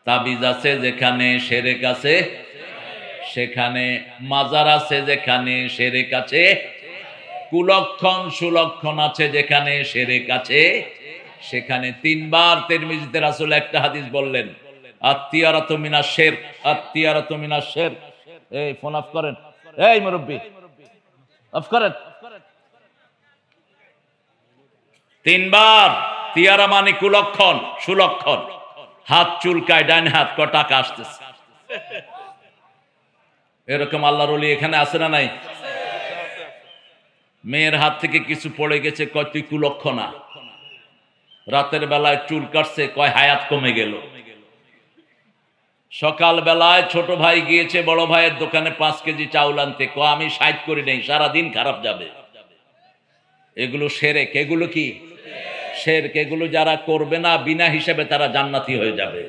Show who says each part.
Speaker 1: তাবিজ আছে যেখানে শিরক আছে, সেখানে মাজার আছে যেখানে শিরক আছে, কুলক্ষণ সুলক্ষণ আছে যেখানে শিরক আছে, সেখানে তিনবার তিরমিজিতে রাসূল একটা হাদিস বললেন, আত্তিয়ারাতু মিনাশ শিরক, আত্তিয়ারাতু মিনাশ শিরক। এই ফোন অফ করেন, এই মুরব্বি অফ করেন। তিনবার তিয়ারা মানে কুলক্ষণ সুলক্ষণ, হাত চুলকায়, ডান হাত ক টাকা আসতেছে, এরকম আল্লাহর ওলি এখানে আছে না নাই? মেয়ের হাত থেকে কিছু পড়ে গেছে, কয় তুই কুলক্ষণা। রাতের বেলায় চুল কাটছে, কয় হায়াত কমে গেল। সকাল বেলায় ছোট ভাই গিয়েছে বড় ভাইয়ের দোকানে 5 কেজি চাউল আনতে, কয় আমি 60 করি নাই, সারাদিন খারাপ যাবে। এগুলো শিরক। এগুলো কি শিরক? এগুলো যারা করবে না বিনা হিসেবে তারা জান্নাতি হয়ে যাবে।